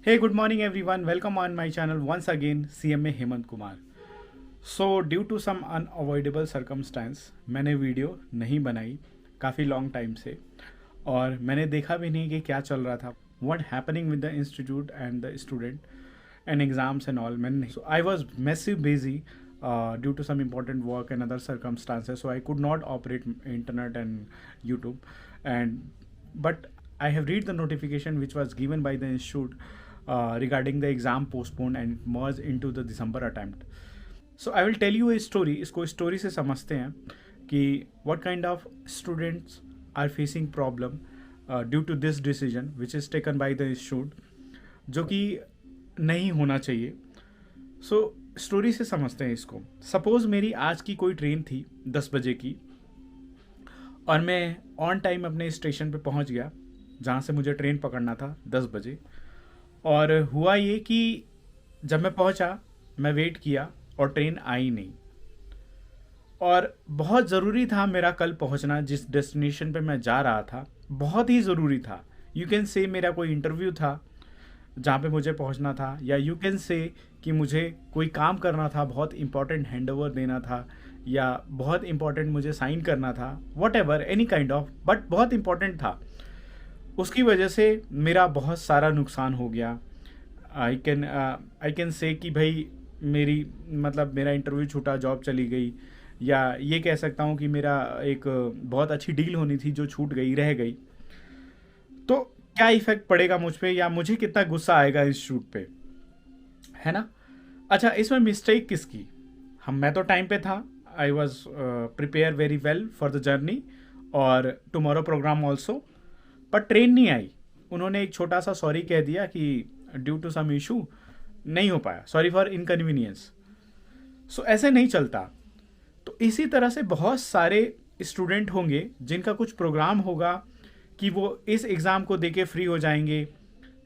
Hey, good morning everyone. Welcome on my channel once again, CMA Hemant Kumar. So due to some unavoidable circumstance मैंने video नहीं बनाई काफ़ी long time से और मैंने देखा भी नहीं कि क्या चल रहा था, what happening with the institute and the student and exams and all. मैंने नहीं. So I was massive busy due to some important work and other circumstances, so I could not operate internet and YouTube. But I have read the notification which was given by the institute regarding the exam postponed and it merged into the December attempt. So I will tell you a story. इसको story से समझते हैं कि what kind of students are facing problem due to this decision which is taken by the institute, जो कि नहीं होना चाहिए. So स्टोरी से समझते हैं इसको. सपोज मेरी आज की कोई ट्रेन थी 10 बजे की और मैं ऑन टाइम अपने स्टेशन पे पहुंच गया जहाँ से मुझे ट्रेन पकड़ना था 10 बजे. और हुआ ये कि जब मैं पहुंचा मैं वेट किया और ट्रेन आई नहीं. और बहुत ज़रूरी था मेरा कल पहुंचना जिस डेस्टिनेशन पे मैं जा रहा था, बहुत ही ज़रूरी था. यू कैन से मेरा कोई इंटरव्यू था जहाँ पे मुझे पहुंचना था, या यू कैन से कि मुझे कोई काम करना था, बहुत इंपॉर्टेंट हैंडओवर देना था, या बहुत इंपॉर्टेंट मुझे साइन करना था, what ever any kind of, but बहुत इंपॉर्टेंट था. उसकी वजह से मेरा बहुत सारा नुकसान हो गया. आई कैन से कि भाई मेरा इंटरव्यू छूटा, जॉब चली गई, या ये कह सकता हूँ कि मेरा एक बहुत अच्छी डील होनी थी जो छूट गई, रह गई. तो क्या इफेक्ट पड़ेगा मुझ पे, या मुझे कितना गुस्सा आएगा इस शूट पे, है ना. अच्छा, इसमें मिस्टेक किसकी? मैं तो टाइम पे था. I was prepare very well for the journey और टुमारो प्रोग्राम ऑल्सो. पर ट्रेन नहीं आई. उन्होंने एक छोटा सा सॉरी कह दिया कि ड्यू टू सम इशू नहीं हो पाया, सॉरी फॉर इनकन्वीनियंस. सो ऐसे नहीं चलता. तो इसी तरह से बहुत सारे स्टूडेंट होंगे जिनका कुछ प्रोग्राम होगा कि वो इस एग्ज़ाम को देके फ्री हो जाएंगे,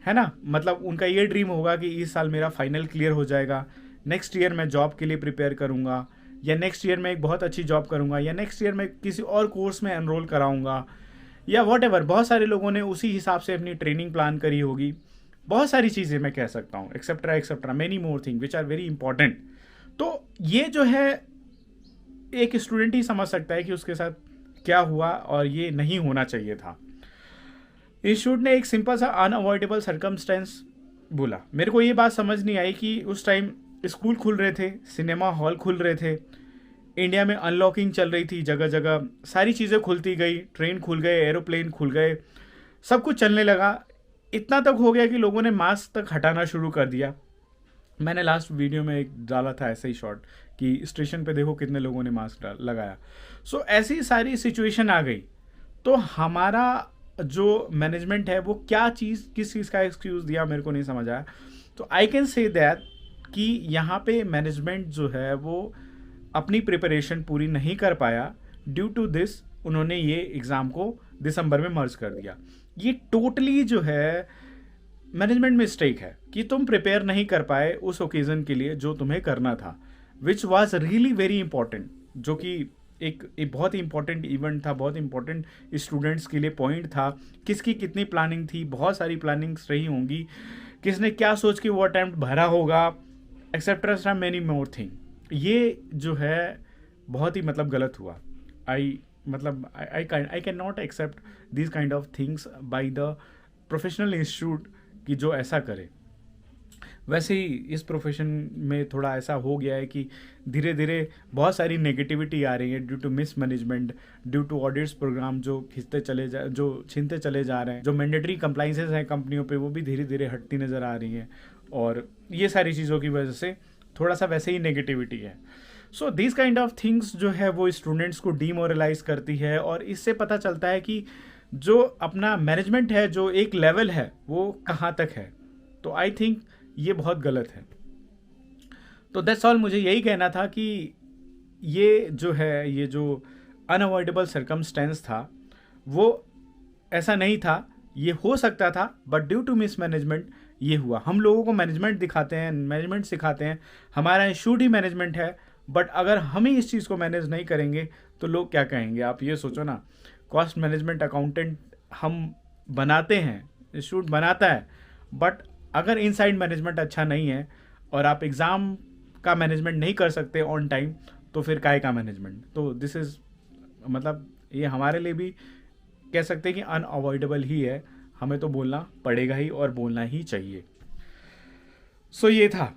है ना. मतलब उनका ये ड्रीम होगा कि इस साल मेरा फाइनल क्लियर हो जाएगा, नेक्स्ट ईयर मैं जॉब के लिए प्रिपेयर करूँगा, या नेक्स्ट ईयर मैं एक बहुत अच्छी जॉब करूँगा, या नेक्स्ट ईयर मैं किसी और कोर्स में एनरोल कराऊँगा, या वॉट एवर. बहुत सारे लोगों ने उसी हिसाब से अपनी ट्रेनिंग प्लान करी होगी. बहुत सारी चीज़ें मैं कह सकता हूँ, etcetera etcetera, many more thing which are very important. तो ये जो है एक स्टूडेंट ही समझ सकता है कि उसके साथ क्या हुआ और ये नहीं होना चाहिए था. इंस्टीट्यूट ने एक सिंपल सा अनअवॉइडेबल सर्कमस्टेंस बोला. मेरे को ये बात समझ नहीं आई कि उस टाइम स्कूल खुल रहे थे, सिनेमा हॉल खुल रहे थे, इंडिया में अनलॉकिंग चल रही थी, जगह जगह सारी चीज़ें खुलती गई, ट्रेन खुल गए, एरोप्लेन खुल गए, सब कुछ चलने लगा. इतना तक हो गया कि लोगों ने मास्क तक हटाना शुरू कर दिया. मैंने लास्ट वीडियो में एक डाला था ऐसे ही शॉर्ट कि स्टेशन पे देखो कितने लोगों ने मास्क लगाया. सो ऐसी सारी सिचुएशन आ गई. तो हमारा जो मैनेजमेंट है वो किस चीज़ का एक्सक्यूज़ दिया मेरे को नहीं समझ आया. तो आई कैन से दैट कि यहाँ पे मैनेजमेंट जो है वो अपनी प्रिपरेशन पूरी नहीं कर पाया. ड्यू टू दिस उन्होंने ये एग्ज़ाम को दिसंबर में मर्ज कर दिया. ये टोटली जो है मैनेजमेंट मिस्टेक है कि तुम प्रिपेयर नहीं कर पाए उस ओकेज़न के लिए जो तुम्हें करना था, which was really very important, जो कि एक बहुत ही इंपॉर्टेंट इवेंट था, बहुत इंपॉर्टेंट स्टूडेंट्स के लिए पॉइंट था. किसकी कितनी प्लानिंग थी, बहुत सारी प्लानिंग्स रही होंगी, किसने क्या सोच के वो अटैम्प्ट भरा होगा, एक्सेट्रा मैनी मोर थिंग. ये जो है बहुत ही गलत हुआ. I can not accept this kind of things by the professional institute कि जो ऐसा करे. वैसे ही इस प्रोफेशन में थोड़ा ऐसा हो गया है कि धीरे धीरे बहुत सारी नेगेटिविटी आ रही है due to mismanagement, due to audits program जो छीनते चले जा रहे हैं, जो मैंडेटरी कंप्लाइंसेस हैं कंपनियों पे वो भी धीरे धीरे हटती नज़र आ रही हैं. और ये सारी चीज़ों की वजह से थोड़ा सा वैसे ही नेगेटिविटी है. So this kind of things जो है वो स्टूडेंट्स को डीमोरलाइज करती है. और इससे पता चलता है कि जो अपना मैनेजमेंट है, जो एक लेवल है, वो कहाँ तक है. तो आई थिंक ये बहुत गलत है. तो दैट्स ऑल. मुझे यही कहना था कि ये जो अनअवॉइडेबल सर्कमस्टेंस था वो ऐसा नहीं था, ये हो सकता था, बट ड्यू टू मिसमैनेजमेंट ये हुआ. हम लोगों को मैनेजमेंट दिखाते हैं, मैनेजमेंट सिखाते हैं, हमारा इंस्टीट्यूट ही मैनेजमेंट है, बट अगर हम ही इस चीज़ को मैनेज नहीं करेंगे तो लोग क्या कहेंगे. आप ये सोचो ना, कॉस्ट मैनेजमेंट अकाउंटेंट हम बनाते हैं, इंस्टीट्यूट बनाता है, बट अगर इनसाइड मैनेजमेंट अच्छा नहीं है और आप एग्ज़ाम का मैनेजमेंट नहीं कर सकते ऑन टाइम, तो फिर काय का मैनेजमेंट। तो दिस इज़ मतलब ये हमारे लिए भी कह सकते हैं कि अनअवॉइडेबल ही है, हमें तो बोलना पड़ेगा ही और बोलना ही चाहिए। सो ये था